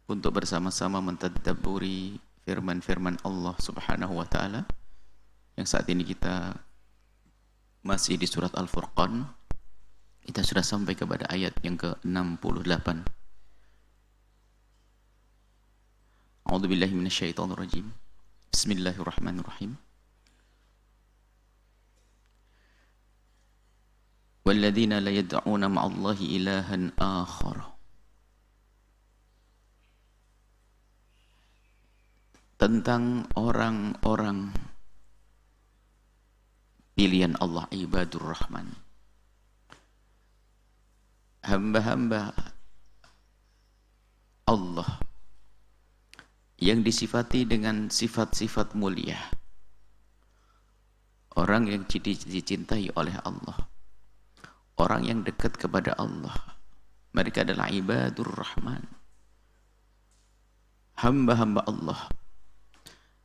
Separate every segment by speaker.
Speaker 1: untuk bersama-sama mentadabburi firman-firman Allah Subhanahu wa taala yang saat ini kita masih di surat Al-Furqan. Kita sudah sampai kepada ayat yang ke-68. A'udzubillahi minasyaitonir rajim. Bismillahirrahmanirrahim. Walladzina la yad'una ma'allahi ilahan akhar. Tentang orang-orang pilihan Allah, ibadur rahman, hamba-hamba Allah yang disifati dengan sifat-sifat mulia, orang yang dicintai oleh Allah, orang yang dekat kepada Allah. Mereka adalah ibadur rahman, hamba-hamba Allah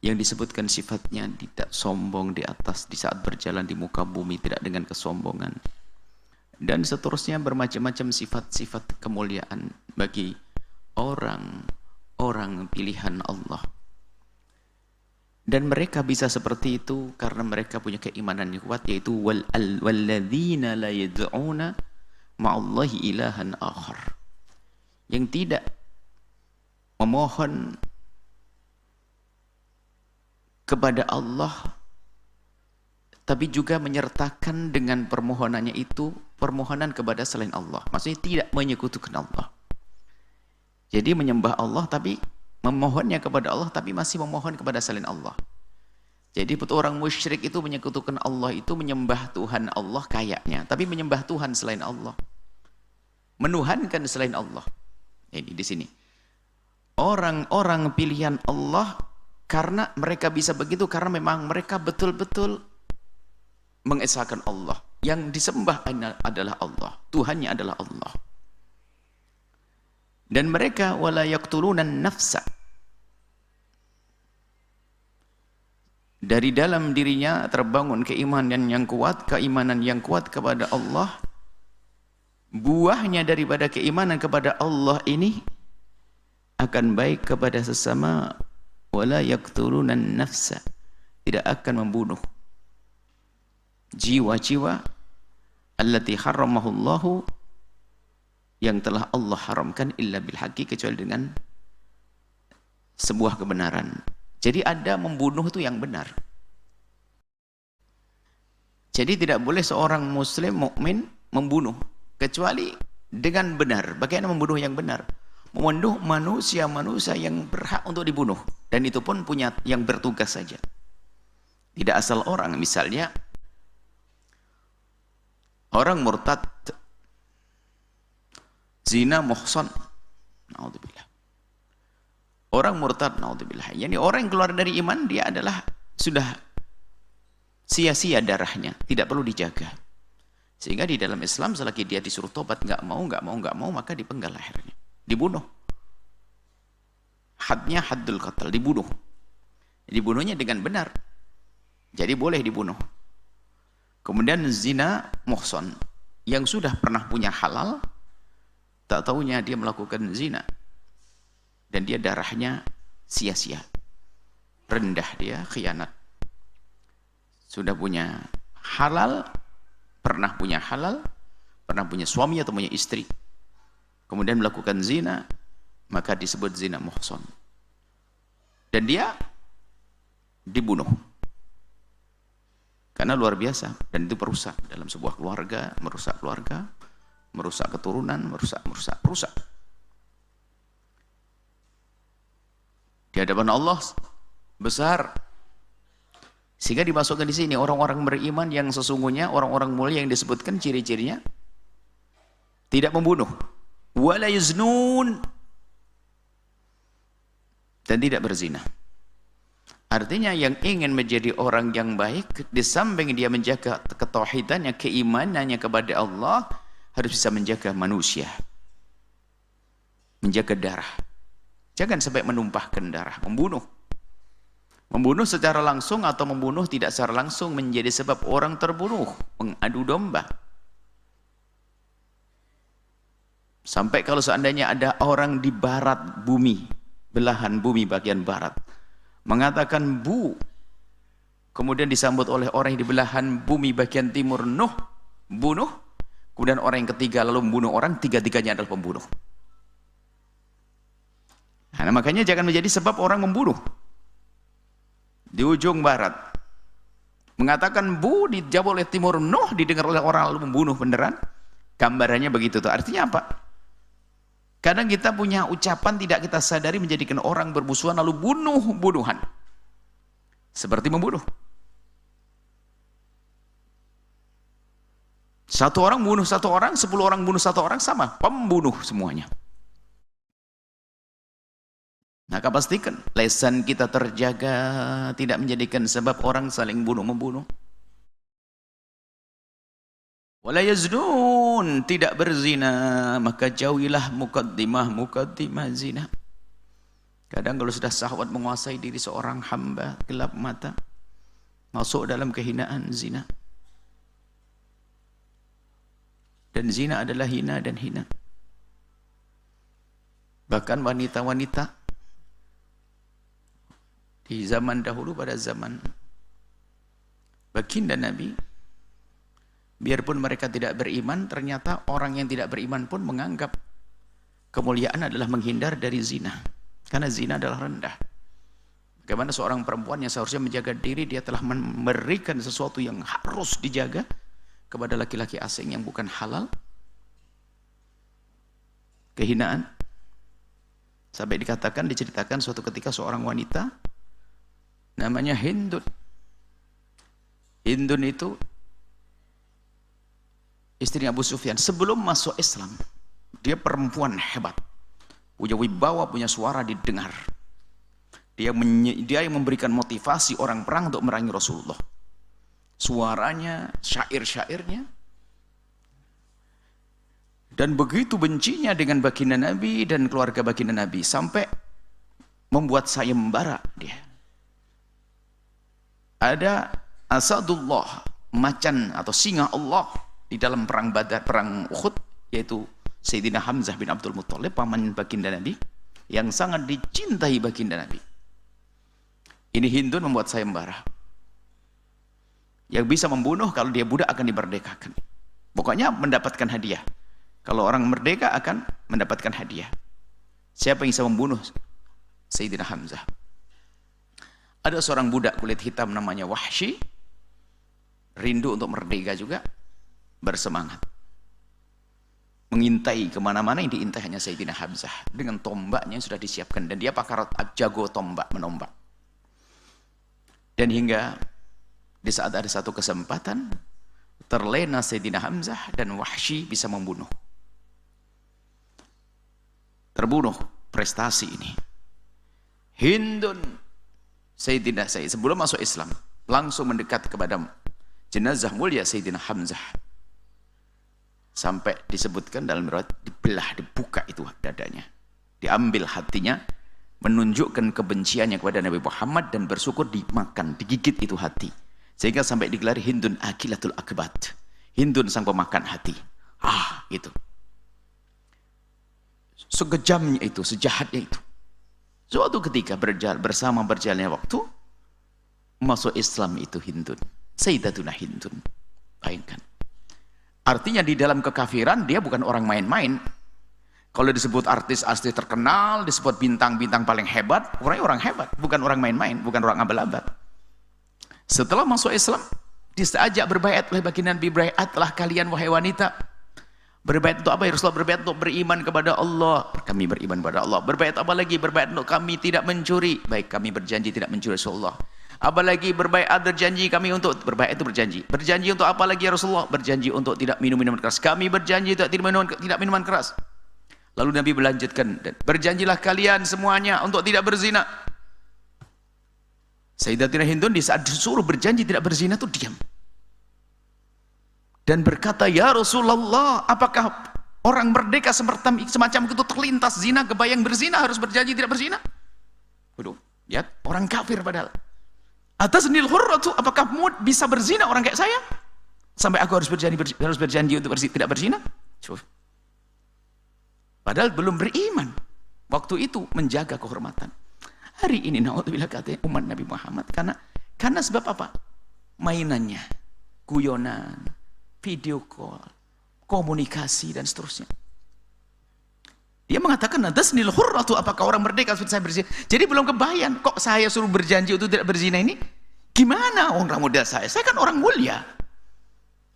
Speaker 1: yang disebutkan sifatnya tidak sombong di atas, di saat berjalan di muka bumi tidak dengan kesombongan, dan seterusnya bermacam-macam sifat-sifat kemuliaan bagi orang-orang pilihan Allah. Dan mereka bisa seperti itu karena mereka punya keimanan yang kuat, yaitu walladzina la yad'una ma'allahi ilahan akhar, yang tidak memohon kepada Allah tapi juga menyertakan dengan permohonannya itu permohonan kepada selain Allah. Maksudnya tidak menyekutukan Allah. Jadi menyembah Allah tapi memohonnya kepada Allah tapi masih memohon kepada selain Allah. Jadi orang musyrik itu menyekutukan Allah, itu menyembah Tuhan Allah kayaknya, tapi menyembah Tuhan selain Allah, menuhankan selain Allah. Ini di sini orang-orang pilihan Allah, karena mereka bisa begitu karena memang mereka betul-betul mengesahkan Allah. Yang disembah adalah Allah, Tuhannya adalah Allah. Dan mereka wala yaqtulunan nafsa, dari dalam dirinya terbangun keimanan yang kuat kepada Allah. Buahnya daripada keimanan kepada Allah ini akan baik kepada sesama. Wala yaqtulunan nafsa, tidak akan membunuh jiwa-jiwa allati harramahullahu, yang telah Allah haramkan, illa bil haqqi, kecuali dengan sebuah kebenaran. Jadi ada membunuh itu yang benar. Jadi tidak boleh seorang muslim mukmin membunuh kecuali dengan benar. Bagaimana membunuh yang benar? Membunuh manusia-manusia yang berhak untuk dibunuh, dan itu pun punya yang bertugas saja, tidak asal orang. Misalnya orang murtad, zina, muhsan, naudzubillah. Orang murtad, naudzubillah, yani orang yang keluar dari iman, dia adalah sudah sia-sia darahnya, tidak perlu dijaga. Sehingga di dalam Islam selagi dia disuruh tobat nggak mau, maka dipenggal lehernya, dibunuh. Hadnya haddul qatl, dibunuh. Dibunuhnya dengan benar, jadi boleh dibunuh. Kemudian zina muhsan, yang sudah pernah punya halal, tak tahunya dia melakukan zina, dan dia darahnya sia-sia, rendah, dia khianat. Sudah punya halal, pernah punya suami atau punya istri, kemudian melakukan zina, maka disebut zina muhsan, dan dia dibunuh karena luar biasa, dan itu merusak dalam sebuah keluarga, merusak keturunan, merusak. Di hadapan Allah besar. Sehingga dimasukkan di sini orang-orang beriman yang sesungguhnya, orang-orang mulia yang disebutkan ciri-cirinya tidak membunuh, wala yuznun, dan tidak berzina. Artinya yang ingin menjadi orang yang baik, di samping dia menjaga ketauhidannya, keimanannya kepada Allah, harus bisa menjaga manusia, menjaga darah. Jangan sampai menumpahkan darah, membunuh. Membunuh secara langsung atau membunuh tidak secara langsung menjadi sebab orang terbunuh, mengadu domba. Sampai kalau seandainya ada orang di barat bumi belahan bumi bagian barat, mengatakan bu, kemudian disambut oleh orang yang di belahan bumi bagian timur, Nuh, bunuh, kemudian orang yang ketiga lalu membunuh orang, tiga-tiganya adalah pembunuh. Nah, makanya jangan menjadi sebab orang membunuh. Di ujung barat mengatakan bu, dijawab oleh timur Nuh, didengar oleh orang lalu membunuh beneran. Gambarannya begitu tuh. Artinya apa? Kadang kita punya ucapan tidak kita sadari menjadikan orang bermusuhan lalu bunuh-bunuhan. Seperti membunuh. Satu orang bunuh satu orang, 10 orang bunuh satu orang, sama, pembunuh semuanya. Maka pastikan lesan kita terjaga, tidak menjadikan sebab orang saling bunuh-membunuh. Wala yaznun, tidak berzina, maka jauhilah mukaddimah zina. Kadang kalau sudah syahwat menguasai diri seorang hamba, gelap mata, masuk dalam kehinaan zina. Dan zina adalah hina dan hina. Bahkan wanita-wanita di zaman dahulu, pada zaman baginda Nabi, biarpun mereka tidak beriman, ternyata orang yang tidak beriman pun menganggap kemuliaan adalah menghindar dari zina, karena zina adalah rendah. Bagaimana seorang perempuan yang seharusnya menjaga diri, dia telah memberikan sesuatu yang harus dijaga kepada laki-laki asing yang bukan halal. Kehinaan. Sampai dikatakan, diceritakan suatu ketika seorang wanita namanya Hindun. Hindun itu istrinya Abu Sufyan. Sebelum masuk Islam, dia perempuan hebat, punya wibawa, punya suara didengar. Dia yang memberikan motivasi orang perang untuk merangi Rasulullah. Suaranya, syair-syairnya, dan begitu bencinya dengan baginda Nabi dan keluarga baginda Nabi, sampai membuat sayembara dia. Ada Asadullah, macan atau singa Allah di dalam perang Badar, perang Uhud, yaitu Sayyidina Hamzah bin Abdul Muttalib, paman baginda Nabi, yang sangat dicintai baginda Nabi. Ini Hindun membuat sayembara. Yang bisa membunuh kalau dia budak akan dimerdekakan. Pokoknya mendapatkan hadiah. Kalau orang merdeka akan mendapatkan hadiah. Siapa yang bisa membunuh Sayyidina Hamzah? Ada seorang budak kulit hitam namanya Wahsy, rindu untuk merdeka juga, bersemangat. Mengintai kemana-mana, yang diintai hanya Sayyidina Hamzah. Dengan tombaknya yang sudah disiapkan. Dan dia pakar jago tombak, menombak. Dan hingga di saat ada satu kesempatan, terlena Sayyidina Hamzah dan Wahsy bisa membunuh. Terbunuh prestasi ini. Hindun Sayyidina sebelum masuk Islam langsung mendekat kepada jenazah mulia Sayyidina Hamzah, sampai disebutkan dalam riwayat dibelah, dibuka itu dadanya, diambil hatinya, menunjukkan kebenciannya kepada Nabi Muhammad, dan bersyukur dimakan, digigit itu hati, sehingga sampai digelar Hindun Akilatul Akbat, Hindun sang pemakan hati. Itu sekejamnya itu, sejahatnya itu. Suatu ketika berjalannya waktu, masuk Islam itu Hindun, Sayyidatuna Hindun. Bayangkan. Artinya di dalam kekafiran dia bukan orang main-main. Kalau disebut artis-artis terkenal, disebut bintang-bintang paling hebat, orang hebat, bukan orang main-main, bukan orang abal-abal. Setelah masuk Islam, diajak berbaiat oleh baginda Nabi, "Beraiatlah kalian wahai wanita." Berbaiat untuk apa ya Rasulullah? Berbaiat untuk beriman kepada Allah. Kami beriman kepada Allah. Berbaiat apa lagi? Berbaiat untuk kami tidak mencuri. Baik, kami berjanji tidak mencuri Rasulullah. Apa lagi? Berbaiat, berjanji kami untuk, berbaiat itu berjanji. Berjanji untuk apa lagi ya Rasulullah? Berjanji untuk tidak minum minuman keras. Kami berjanji untuk tidak minuman keras. Lalu Nabi melanjutkan, berjanjilah kalian semuanya untuk tidak berzina. Sayyidatina Hindun di saat disuruh berjanji tidak berzina itu diam. Dan berkata, "Ya Rasulullah, apakah orang merdeka semacam itu terlintas zina, kebayang berzina, harus berjanji tidak berzina?" Waduh, lihat, orang kafir padahal. "Ataznil hurratu, apakah bisa berzina orang kayak saya? Sampai aku harus berjanji untuk tidak berzina?" Padahal belum beriman. Waktu itu menjaga kehormatan. Hari ini naudzubillah katanya umat Nabi Muhammad karena sebab apa? Mainannya, guyonan, video call, komunikasi dan seterusnya. Dia mengatakan nadasnil hurratu, apakah orang merdeka sudah saya berzina? Jadi belum kebayang kok saya suruh berjanji untuk tidak berzina ini. Gimana orang model saya? Saya kan orang mulia.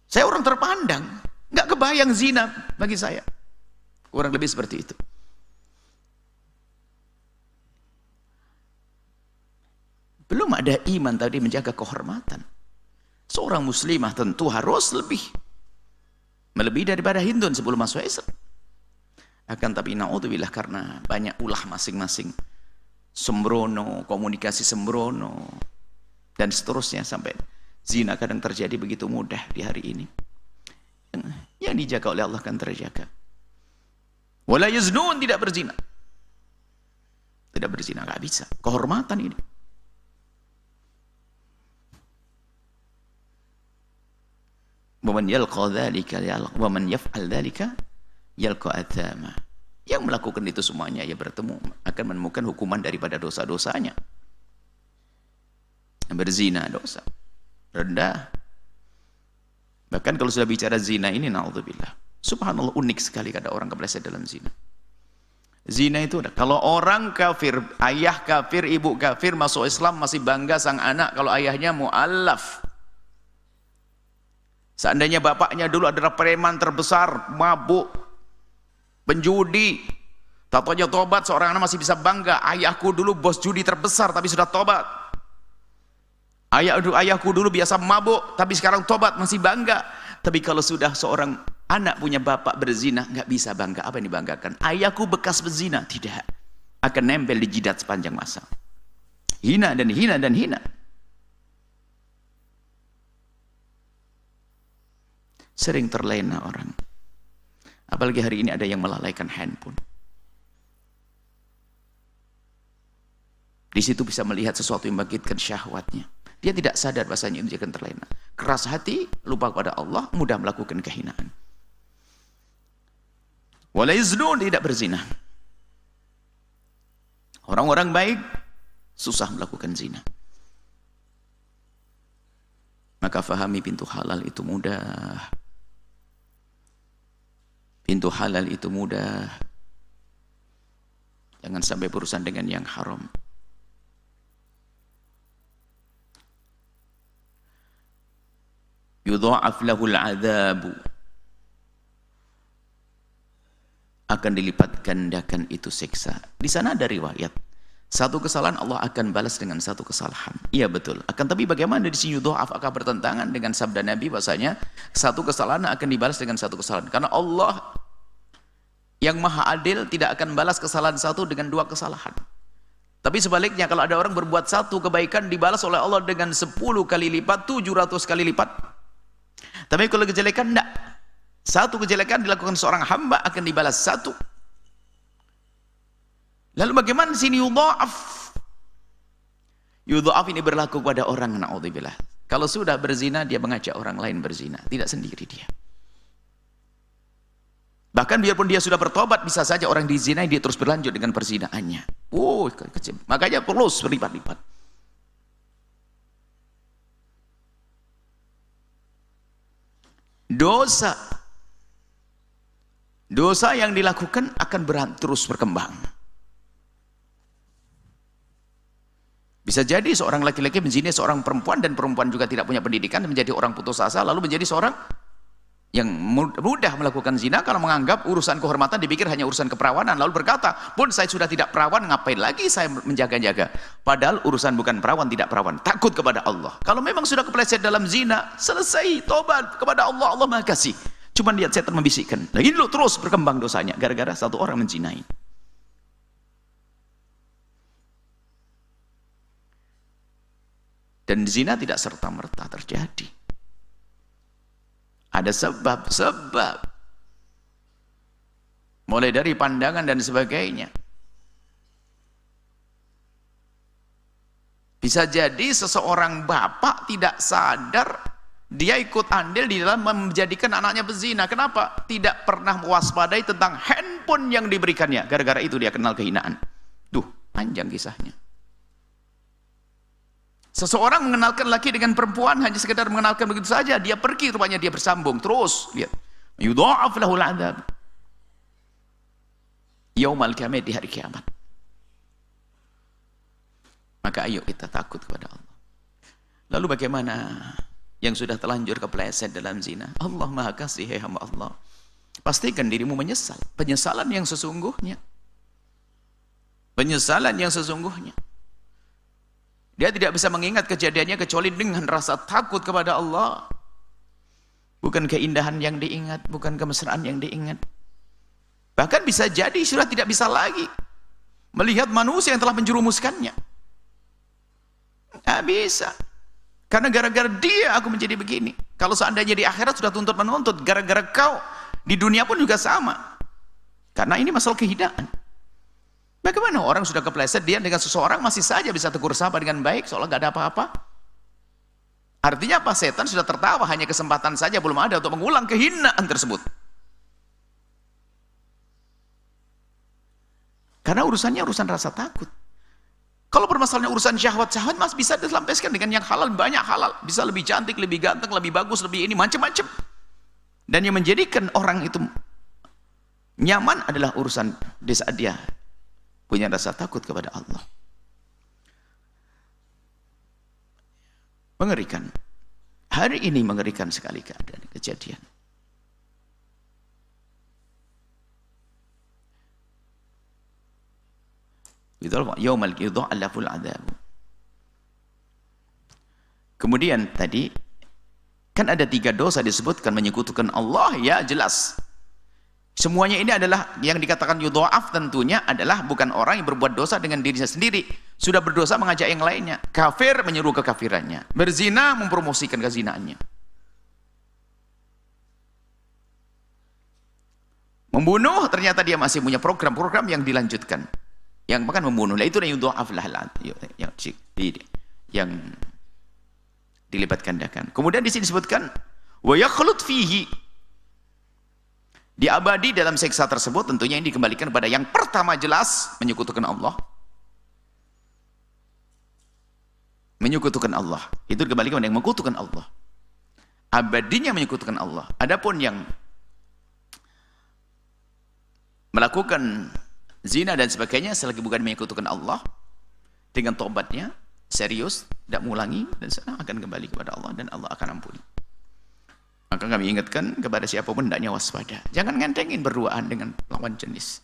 Speaker 1: Saya orang terpandang. Nggak kebayang zina bagi saya. Kurang lebih seperti itu. Belum ada iman tadi menjaga kehormatan. Seorang muslimah tentu harus melebihi daripada Hindun sebelum masuk Islam. Akan tapi naudzubillah karena banyak ulah masing-masing, sembrono, komunikasi sembrono dan seterusnya, sampai zina kadang terjadi begitu mudah di hari ini. Yang dijaga oleh Allah kan terjaga. Wala yaznun, tidak berzina. Tidak berzina, nggak bisa. Kehormatan ini. Waman yalqa dzalika waman yaf'al dzalika yalqa athama. Yang melakukan itu semuanya ya akan menemukan hukuman daripada dosa-dosanya. Berzina dosa rendah. Bahkan kalau sudah bicara zina ini naudzubillah, subhanallah, unik sekali kada orang kepleset dalam zina. Zina itu kalau orang kafir, ayah kafir, ibu kafir masuk Islam masih bangga sang anak kalau ayahnya mu'allaf. Seandainya bapaknya dulu adalah preman terbesar, mabuk, penjudi, tatonya tobat, seorang anak masih bisa bangga. Ayahku dulu bos judi terbesar tapi sudah tobat. Ayahku dulu biasa mabuk tapi sekarang tobat, masih bangga. Tapi kalau sudah seorang anak punya bapak berzina, nggak bisa bangga. Apa yang dibanggakan? Ayahku bekas berzina, tidak. Akan nempel di jidat sepanjang masa. Hina dan hina dan hina. Sering terlena orang. Apalagi hari ini ada yang melalaikan handphone. Di situ bisa melihat sesuatu yang membangkitkan syahwatnya. Dia tidak sadar bahasanya itu akan terlena. Keras hati, lupa kepada Allah, mudah melakukan kehinaan. Wala yaznun, tidak berzina. Orang-orang baik susah melakukan zina. Maka fahami pintu halal itu mudah. Pintu halal itu mudah. Jangan sampai berurusan dengan yang haram. Yudha'af lahul adzabu, akan dilipat gandakan itu siksa. Di sana ada riwayat, satu kesalahan Allah akan balas dengan satu kesalahan. Iya betul. Akan tapi bagaimana di sini yudha'af akan bertentangan dengan sabda Nabi bahasanya satu kesalahan akan dibalas dengan satu kesalahan. Karena Allah yang maha adil tidak akan balas kesalahan satu dengan dua kesalahan. Tapi sebaliknya kalau ada orang berbuat satu kebaikan dibalas oleh Allah dengan 10 kali lipat, 700 kali lipat. Tapi kalau kejelekan tidak. Satu kejelekan dilakukan seorang hamba akan dibalas satu. Lalu bagaimana di sini yudha'af? Yudha'af ini berlaku pada orang, naudzubillah. Kalau sudah berzina dia mengajak orang lain berzina, tidak sendiri dia. Bahkan biarpun dia sudah bertobat, bisa saja orang dizinai dia terus berlanjut dengan perzinaannya. Kecil. Makanya terus berlipat-lipat. Dosa yang dilakukan akan terus berkembang. Bisa jadi seorang laki-laki menzinai seorang perempuan dan perempuan juga tidak punya pendidikan dan menjadi orang putus asa, lalu menjadi seorang yang mudah melakukan zina karena menganggap urusan kehormatan dipikir hanya urusan keperawanan, lalu berkata, pun saya sudah tidak perawan, ngapain lagi saya menjaga-jaga? Padahal urusan bukan perawan tidak perawan, takut kepada Allah. Kalau memang sudah kepleset dalam zina, selesai, tobat kepada Allah, Allah Maha Kasih. Cuman lihat setan membisikkan, nah ini loh terus berkembang dosanya gara-gara satu orang menzinai. Dan zina tidak serta-merta terjadi. Ada sebab-sebab. Mulai dari pandangan dan sebagainya. Bisa jadi seseorang bapak tidak sadar Dia ikut andil di dalam menjadikan anaknya pezina. Kenapa? Tidak pernah mewaspadai tentang handphone yang diberikannya. Gara-gara itu dia kenal kehinaan. Duh, panjang kisahnya. Seseorang mengenalkan laki dengan perempuan hanya sekedar mengenalkan begitu saja. Dia pergi, rupanya dia bersambung. Terus, lihat. Yudha'af lahul adzab. Yaumal qiyamah, di hari kiamat. Maka ayo kita takut kepada Allah. Lalu bagaimana yang sudah telanjur kepleset dalam zina? Allah Maha Kasih, hai hamba Allah. Pastikan dirimu menyesal. Penyesalan yang sesungguhnya. Penyesalan yang sesungguhnya. Dia tidak bisa mengingat kejadiannya kecuali dengan rasa takut kepada Allah. Bukan keindahan yang diingat, bukan kemesraan yang diingat. Bahkan bisa jadi sudah tidak bisa lagi melihat manusia yang telah menjerumuskannya. Tidak bisa. Karena gara-gara dia aku menjadi begini. Kalau seandainya di akhirat sudah tuntut menuntut, gara-gara kau, di dunia pun juga sama. Karena ini masalah kehinaan. Bagaimana orang sudah kepleset, dia dengan seseorang masih saja bisa tegur sapa dengan baik, seolah gak ada apa-apa. Artinya apa? Setan sudah tertawa, hanya kesempatan saja belum ada untuk mengulang kehinaan tersebut. Karena urusannya urusan rasa takut. Kalau permasalahannya urusan syahwat-syahwat, mas bisa dilampiaskan dengan yang halal, banyak halal. Bisa lebih cantik, lebih ganteng, lebih bagus, lebih ini, macam-macam. Dan yang menjadikan orang itu nyaman adalah urusan di saat dia punya rasa takut kepada Allah. Mengerikan. Hari ini mengerikan sekali keadaan, kejadian. Yaumal yudha'aful adzab. Kemudian tadi kan ada 3 dosa disebutkan, menyekutukan Allah, ya jelas. Semuanya ini adalah yang dikatakan yudha'af, tentunya adalah bukan orang yang berbuat dosa dengan dirinya sendiri, sudah berdosa mengajak yang lainnya, kafir menyuruh kekafirannya, berzina mempromosikan kezinaannya, membunuh ternyata dia masih punya program-program yang dilanjutkan. Yang makan membunuh, itu yudha'af yang dilipat gandakan. Kemudian di sini disebutkan wa yakhlut fihi, diabadi dalam siksa tersebut. Tentunya ini dikembalikan pada yang pertama, jelas menyekutukan Allah. Menyekutukan Allah itu dikembalikan pada yang menyekutukan Allah, abadinya menyekutukan Allah. Adapun yang melakukan zina dan sebagainya selagi bukan menyekutukan Allah, dengan tobatnya serius, tidak mengulangi, dan sana akan kembali kepada Allah dan Allah akan ampuni. Maka kami ingatkan kepada siapapun hendaknya waspada. Jangan ngentengin berduaan dengan lawan jenis.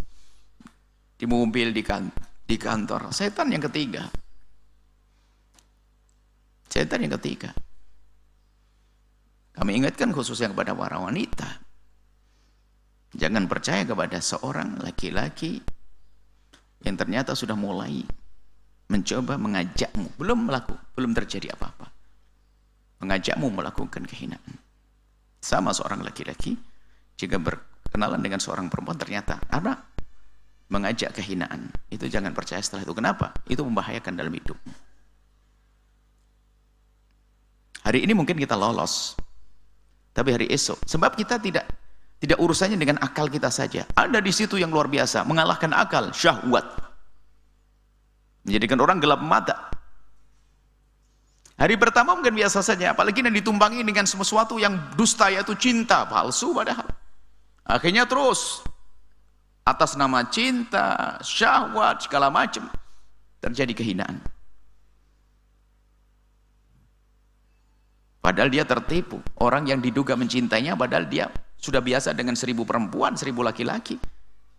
Speaker 1: Di mobil, di kantor. Setan yang ketiga. Setan yang ketiga. Kami ingatkan khususnya kepada para wanita. Jangan percaya kepada seorang laki-laki yang ternyata sudah mulai mencoba mengajakmu, belum terjadi apa-apa, mengajakmu melakukan kehinaan. Sama seorang laki-laki jika berkenalan dengan seorang perempuan ternyata ada mengajak kehinaan, itu jangan percaya setelah itu. Kenapa? Itu membahayakan dalam hidupmu. Hari ini mungkin kita lolos, tapi hari esok, sebab kita tidak urusannya dengan akal kita saja. Ada di situ yang luar biasa, mengalahkan akal, syahwat. Menjadikan orang gelap mata. Hari pertama mungkin biasa saja, apalagi yang ditumpangi dengan sesuatu yang dusta, yaitu cinta, palsu padahal. Akhirnya terus, atas nama cinta, syahwat, segala macam, terjadi kehinaan. Padahal dia tertipu. Orang yang diduga mencintainya, padahal dia sudah biasa dengan 1000 perempuan, 1000 laki-laki.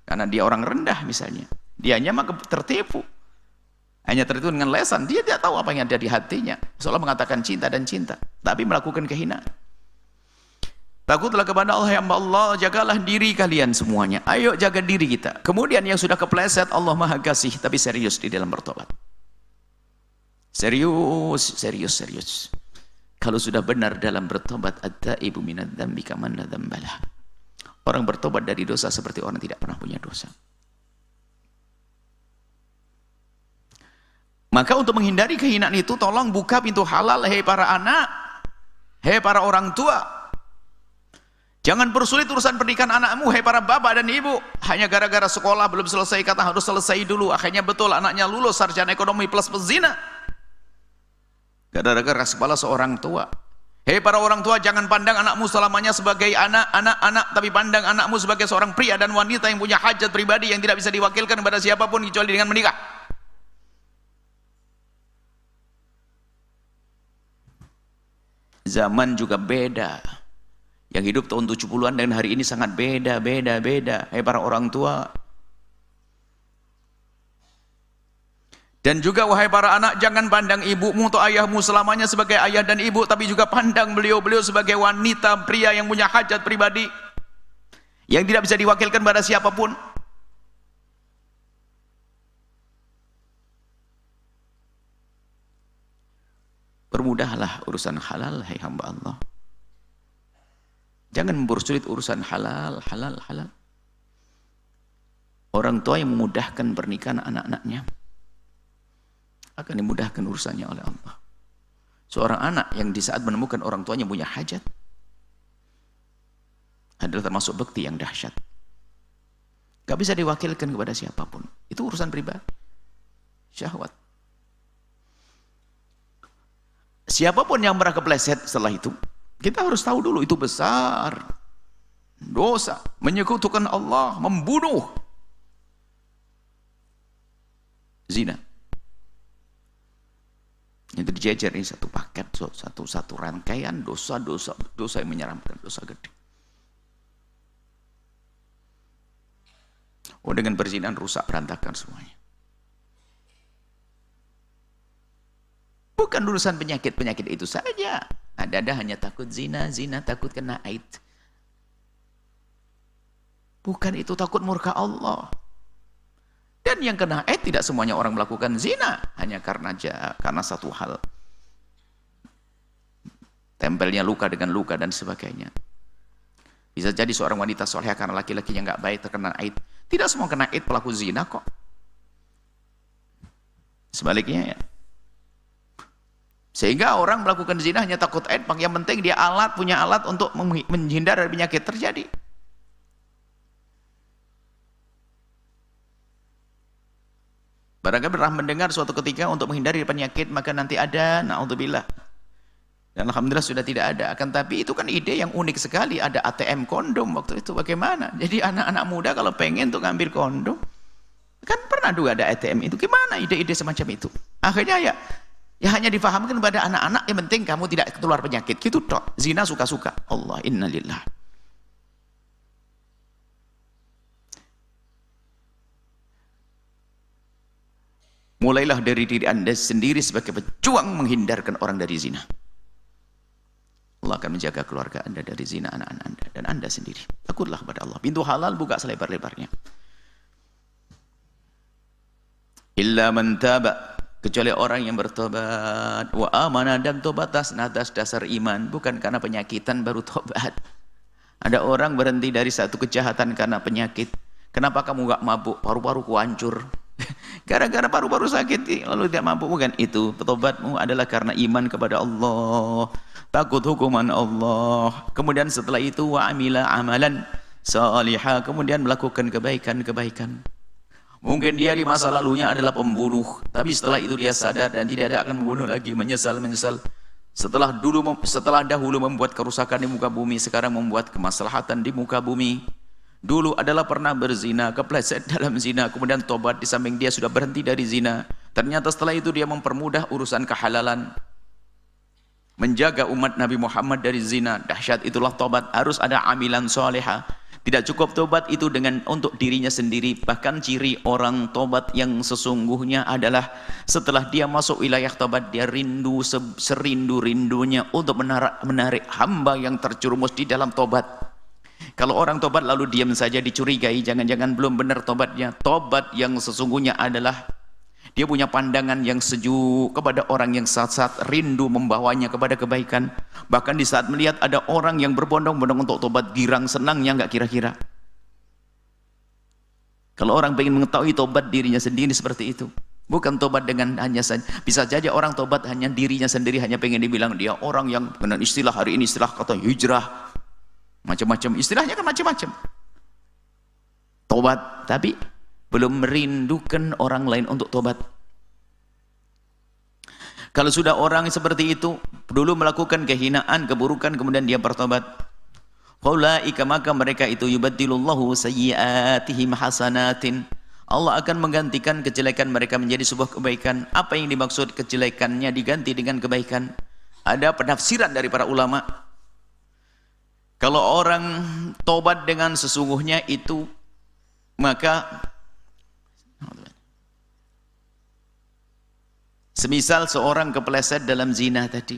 Speaker 1: Karena dia orang rendah misalnya. Dianya mah tertipu. Hanya tertipu dengan lesan. Dia tidak tahu apa yang ada di hatinya. Seolah mengatakan cinta dan cinta. Tapi melakukan kehinaan. Takutlah kepada Allah, ya Allah, jagalah diri kalian semuanya. Ayo jaga diri kita. Kemudian yang sudah kepleset, Allah Maha Kasih. Tapi serius di dalam bertobat. Serius. Kalau sudah benar dalam bertobat, at-taibu minadz dzambi kaman la dzambalah. Orang bertobat dari dosa seperti orang tidak pernah punya dosa. Maka untuk menghindari kehinaan itu, tolong buka pintu halal, hei para anak, Hei para orang tua, jangan persulit urusan pernikahan anakmu. Hei para bapak dan ibu, hanya gara-gara sekolah belum selesai kata harus selesai dulu, akhirnya betul anaknya lulus sarjana ekonomi plus pezina gara-gara kepala seorang tua. Hei para orang tua, jangan pandang anakmu selamanya sebagai anak, tapi pandang anakmu sebagai seorang pria dan wanita yang punya hajat pribadi yang tidak bisa diwakilkan kepada siapapun kecuali dengan menikah. Zaman juga beda. Yang hidup tahun 70-an dan hari ini sangat beda. Hei para orang tua. Dan juga wahai para anak, jangan pandang ibumu atau ayahmu selamanya sebagai ayah dan ibu, tapi juga pandang beliau-beliau sebagai wanita, pria yang punya hajat pribadi yang tidak bisa diwakilkan pada siapapun. Permudahlah urusan halal, hai hamba Allah. Jangan mempersulit urusan halal. Orang tua yang memudahkan pernikahan anak-anaknya akan dimudahkan urusannya oleh Allah. Seorang anak yang di saat menemukan orang tuanya punya hajat adalah termasuk bekti yang dahsyat. Gak bisa diwakilkan kepada siapapun. Itu urusan pribadi. Syahwat. Siapapun yang pernah kepleset setelah itu, kita harus tahu dulu itu besar. Dosa. Menyekutukan Allah. Membunuh. Zina. Itu dijejer ini satu paket, satu rangkaian dosa yang menyeramkan, dosa gede. Oh, dengan perzinahan rusak berantakan semuanya. Bukan urusan penyakit itu saja. Ada hanya takut zina takut kena aid. Bukan itu takut murka Allah. Dan yang kena aid tidak semuanya orang melakukan zina hanya karena satu hal. Tempelnya luka dengan luka dan sebagainya. Bisa jadi seorang wanita solehah karena laki-lakinya nggak baik terkena aid. Tidak semua kena aid pelaku zina kok. Sebaliknya ya. Sehingga orang melakukan zina hanya takut aid, yang penting dia punya alat untuk menghindar dari penyakit terjadi. Barangkali pernah mendengar suatu ketika untuk menghindari penyakit maka nanti ada, na'udzubillah. Dan alhamdulillah sudah tidak ada. Akan tapi itu kan ide yang unik sekali, ada ATM kondom waktu itu. Bagaimana? Jadi anak-anak muda kalau pengen untuk ngambil kondom, kan pernah juga ada ATM itu. Gimana ide-ide semacam itu? Akhirnya ya hanya difahamkan kepada anak-anak, yang penting kamu tidak keluar penyakit. Gitu toh. Zina suka-suka. Allah, innalillah. Mulailah dari diri Anda sendiri sebagai pejuang menghindarkan orang dari zina. Allah akan menjaga keluarga Anda dari zina, anak-anak Anda dan Anda sendiri. Takutlah kepada Allah. Pintu halal buka selebar-lebarnya. Illa man taba, kecuali orang yang bertobat, wa amana, dan tobat atas dasar iman, bukan karena penyakitan baru tobat. Ada orang berhenti dari satu kejahatan karena penyakit. Kenapa kamu enggak mabuk? Paru-paruku hancur. Gara-gara paru-paru sakit lalu tidak mampu. Bukan itu. Tobatmu adalah karena iman kepada Allah, takut hukuman Allah. Kemudian setelah itu wa amila amalan salihah, kemudian melakukan kebaikan. Mungkin dia di masa lalunya adalah pembunuh, tapi setelah itu dia sadar dan tidak akan membunuh lagi, menyesal. Setelah dahulu membuat kerusakan di muka bumi, sekarang membuat kemaslahatan di muka bumi. Dulu adalah pernah berzina, kepleset dalam zina, kemudian tobat, di samping dia sudah berhenti dari zina. Ternyata setelah itu dia mempermudah urusan kehalalan, menjaga umat Nabi Muhammad dari zina. Dahsyat itulah tobat, harus ada amilan solehah. Tidak cukup tobat itu untuk dirinya sendiri. Bahkan ciri orang tobat yang sesungguhnya adalah setelah dia masuk wilayah tobat, dia rindu serindu-rindunya untuk menarik hamba yang terjerumus di dalam tobat. Kalau orang tobat lalu diam saja, dicurigai, jangan-jangan belum benar tobatnya. Tobat yang sesungguhnya adalah dia punya pandangan yang sejuk kepada orang yang saat-saat rindu membawanya kepada kebaikan. Bahkan di saat melihat ada orang yang berbondong-bondong untuk tobat, girang, senangnya enggak kira-kira. Kalau orang ingin mengetahui tobat dirinya sendiri seperti itu. Bukan tobat dengan hanya saja, bisa saja orang tobat hanya dirinya sendiri, hanya pengen dibilang dia orang yang dengan istilah hari ini, istilah kata hijrah, macam-macam istilahnya kan macam-macam. Tobat, tapi belum merindukan orang lain untuk tobat. Kalau sudah orang seperti itu, dulu melakukan kehinaan, keburukan, kemudian dia bertobat. Faulaika, maka mereka itu yubaddilullahu sayyiatihim hasanatin. Allah akan menggantikan kejelekan mereka menjadi sebuah kebaikan. Apa yang dimaksud kejelekannya diganti dengan kebaikan? Ada penafsiran dari para ulama. Kalau orang tobat dengan sesungguhnya itu, maka semisal seorang kepleset dalam zina tadi,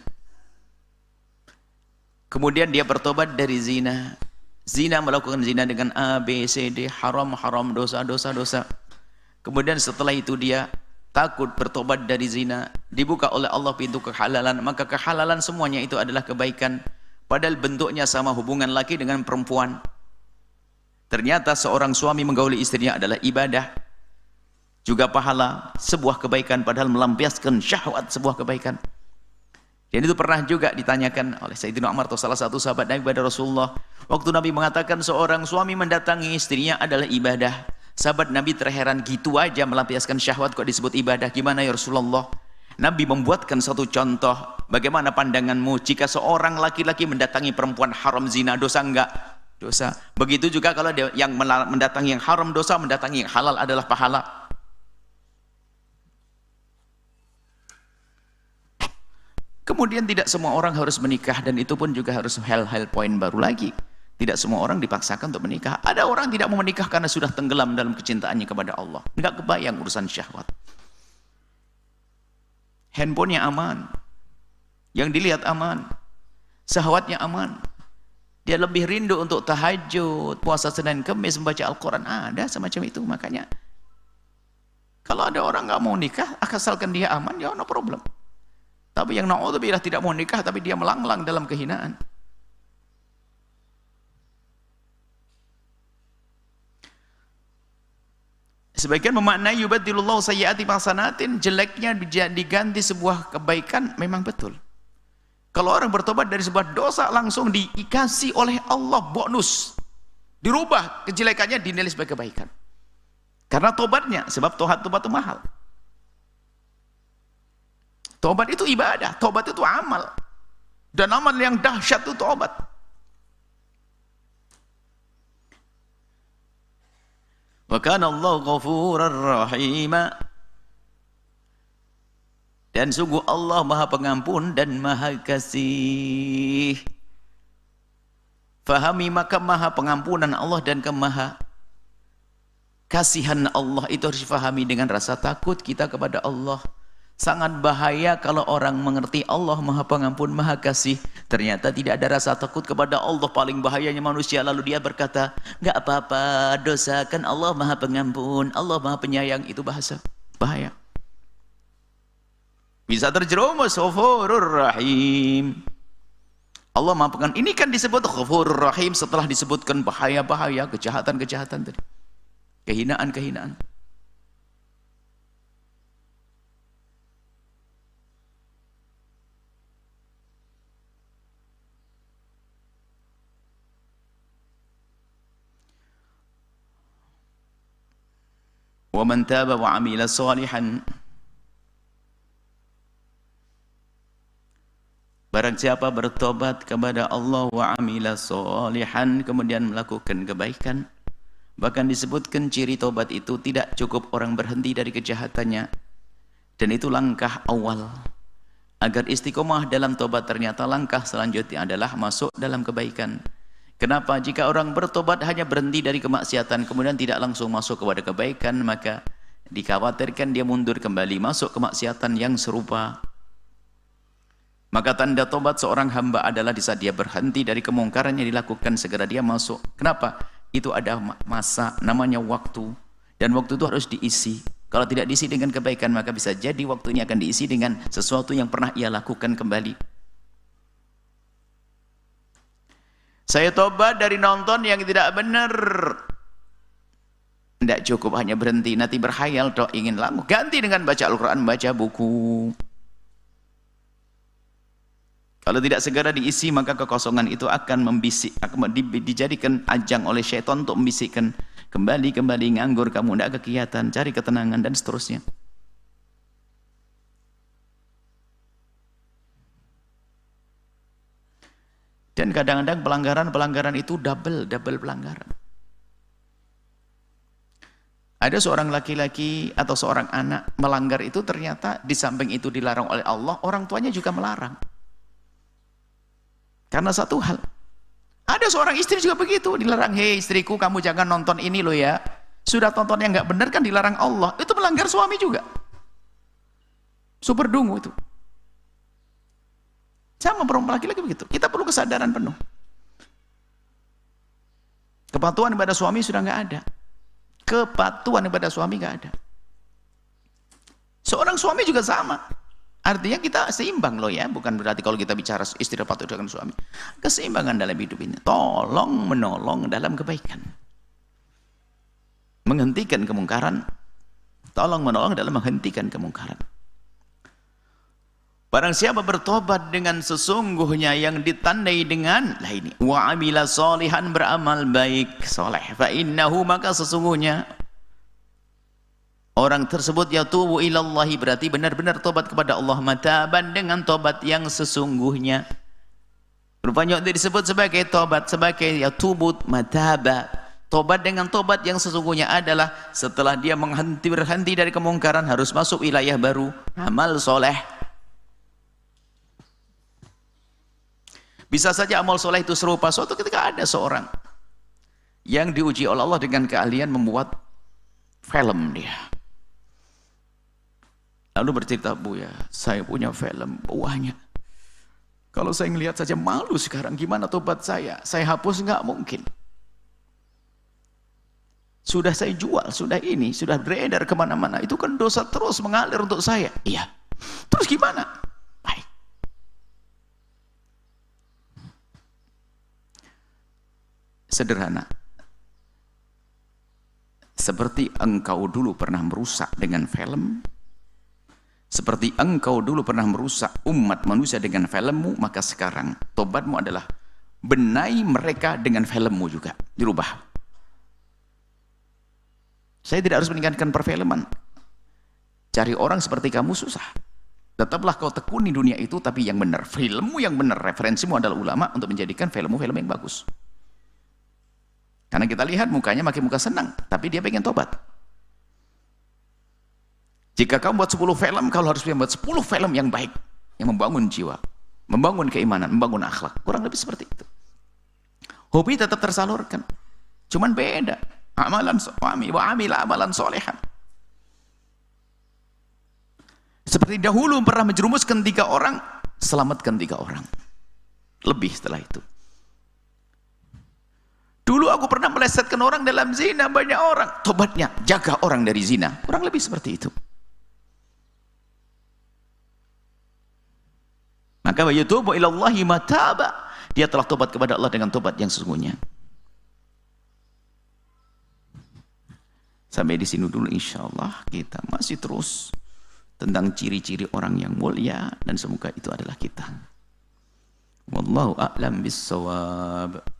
Speaker 1: kemudian dia bertobat dari zina. Zina, melakukan zina dengan A, B, C, D, haram, dosa. Kemudian setelah itu dia takut bertobat dari zina, dibuka oleh Allah pintu kehalalan, maka kehalalan semuanya itu adalah kebaikan. Padahal bentuknya sama, hubungan laki dengan perempuan. Ternyata seorang suami menggauli istrinya adalah ibadah, juga pahala, sebuah kebaikan, padahal melampiaskan syahwat, sebuah kebaikan. Dan itu pernah juga ditanyakan oleh Sayyidina Umar atau salah satu sahabat Nabi kepada Rasulullah. Waktu Nabi mengatakan seorang suami mendatangi istrinya adalah ibadah. Sahabat Nabi terheran, gitu aja melampiaskan syahwat kok disebut ibadah? Gimana ya Rasulullah? Nabi membuatkan satu contoh. Bagaimana pandanganmu jika seorang laki-laki mendatangi perempuan haram zina, dosa enggak? Dosa. Begitu juga kalau dia yang mendatangi yang haram dosa, mendatangi yang halal adalah pahala. Kemudian tidak semua orang harus menikah, dan itu pun juga harus hal-hal poin baru lagi. Tidak semua orang dipaksakan untuk menikah. Ada orang tidak mau menikah karena sudah tenggelam dalam kecintaannya kepada Allah. Enggak kebayang urusan syahwat. Handphonenya aman, yang dilihat aman, syahwatnya aman. Dia lebih rindu untuk tahajud, puasa Senin Kemis, membaca Al-Quran. Ada semacam itu. Makanya kalau ada orang nggak mau nikah, asalkan dia aman, ya no problem. Tapi yang na'udzubillah tidak mau nikah, tapi dia melanglang dalam kehinaan. Sebagian memaknai yubaddilullahu sayyiati hasanatin, jeleknya diganti sebuah kebaikan, memang betul. Kalau orang bertobat dari sebuah dosa, langsung dikasih oleh Allah bonus. Dirubah kejelekannya dinilai sebagai kebaikan. Karena tobatnya, sebab tobat itu mahal. Tobat itu ibadah, tobat itu amal. Dan amal yang dahsyat itu tobat. Wa kana Allahu ghafurar rahima. Dan sungguh Allah Maha Pengampun dan Maha Kasih. Fahami, maka Maha Pengampunan Allah dan Maha Kasihan Allah itu harus difahami dengan rasa takut kita kepada Allah. Sangat bahaya kalau orang mengerti Allah Maha Pengampun, Maha Kasih, ternyata tidak ada rasa takut kepada Allah. Paling bahayanya manusia, lalu dia berkata, enggak apa-apa, dosa, kan Allah Maha Pengampun, Allah Maha Penyayang. Itu bahaya. Bisa terjerumus. Ghafurur Rahim. Allah Maha Pengampun. Ini kan disebut Ghafurur Rahim setelah disebutkan bahaya-bahaya, kejahatan-kejahatan tadi. Kehinaan-kehinaan. Wa man taba wa amila shalihan. Barang siapa bertobat kepada Allah wa amila shalihan, kemudian melakukan kebaikan. Bahkan disebutkan ciri tobat itu tidak cukup orang berhenti dari kejahatannya. Dan itu langkah awal. Agar istiqomah dalam tobat, ternyata langkah selanjutnya adalah masuk dalam kebaikan. Kenapa? Jika orang bertobat hanya berhenti dari kemaksiatan, kemudian tidak langsung masuk kepada kebaikan, maka dikhawatirkan dia mundur kembali, masuk kemaksiatan yang serupa. Maka tanda tobat seorang hamba adalah di saat dia berhenti dari kemungkaran yang dilakukan, segera dia masuk. Kenapa? Itu ada masa, namanya waktu. Dan waktu itu harus diisi. Kalau tidak diisi dengan kebaikan, maka bisa jadi waktunya akan diisi dengan sesuatu yang pernah ia lakukan kembali. Saya tobat dari nonton yang tidak benar. Tidak cukup hanya berhenti, nanti berhayal, toh ingin lama. Ganti dengan baca Al-Quran, baca buku. Kalau tidak segera diisi, maka kekosongan itu akan membisik, akan dijadikan ajang oleh syaitan untuk membisikkan, kembali nganggur, kamu tidak kegiatan, cari ketenangan, dan seterusnya. Dan kadang-kadang pelanggaran itu double pelanggaran. Ada seorang laki-laki atau seorang anak melanggar itu, ternyata di samping itu dilarang oleh Allah, orang tuanya juga melarang. Karena satu hal, ada seorang istri juga begitu, dilarang, hei istriku, kamu jangan nonton ini loh ya. Sudah tonton yang nggak benar kan dilarang Allah, itu melanggar suami juga. Super dungu itu. Sama perempuan laki-laki begitu. Kita perlu kesadaran penuh. Kepatuhan kepada suami sudah nggak ada. Kepatuhan kepada suami nggak ada. Seorang suami juga sama. Artinya kita seimbang loh ya. Bukan berarti kalau kita bicara istri patuh dengan suami. Keseimbangan dalam hidup ini. Tolong menolong dalam kebaikan. Menghentikan kemungkaran. Tolong menolong dalam menghentikan kemungkaran. Barang siapa bertobat dengan sesungguhnya yang ditandai dengan lah ini, wa amila sholihan, beramal baik soleh, fa innahu, maka sesungguhnya orang tersebut yatubu ilallahi, berarti benar-benar tobat kepada Allah, mataban, dengan tobat yang sesungguhnya. Rupanya disebut sebagai tobat, sebagai yatubu mataba. Tobat dengan tobat yang sesungguhnya adalah setelah dia berhenti dari kemungkaran, harus masuk wilayah baru, amal soleh. Bisa saja amal soleh itu serupa. Suatu ketika ada seorang yang diuji oleh Allah dengan keahlian membuat film dia. Lalu bercerita, Bu ya, saya punya film banyak. Kalau saya ngelihat saja malu sekarang, gimana tobat saya? Saya hapus nggak mungkin. Sudah saya jual, sudah ini, sudah beredar kemana-mana. Itu kan dosa terus mengalir untuk saya. Iya. Terus gimana? Baik. Sederhana. Seperti engkau dulu pernah merusak dengan film, seperti engkau dulu pernah merusak umat manusia dengan filmmu, maka sekarang tobatmu adalah benahi mereka dengan filmmu juga, dirubah. Saya tidak harus meningkatkan perfilman. Cari orang seperti kamu susah. Tetaplah kau tekuni dunia itu, tapi yang benar, filmmu yang benar, referensimu adalah ulama untuk menjadikan filmmu film yang bagus. Karena kita lihat mukanya makin muka senang, tapi dia pengen tobat. Jika kamu buat 10 film, kalau harus buat 10 film yang baik, yang membangun jiwa, membangun keimanan, membangun akhlak. Kurang lebih seperti itu. Hobi tetap tersalurkan, cuman beda. Amalan suami wa amila amalan solehan. Seperti dahulu pernah menjerumuskan 3 orang, selamatkan 3 orang. Lebih setelah itu. Dulu aku pernah melesetkan orang dalam zina, banyak orang. Tobatnya, jaga orang dari zina. Kurang lebih seperti itu. Maka wa yatubu ilallahi mataba. Dia telah tobat kepada Allah dengan tobat yang sesungguhnya. Sampai di sini dulu insyaallah. Kita masih terus tentang ciri-ciri orang yang mulia, dan semoga itu adalah kita. Wallahu a'lam bissawab.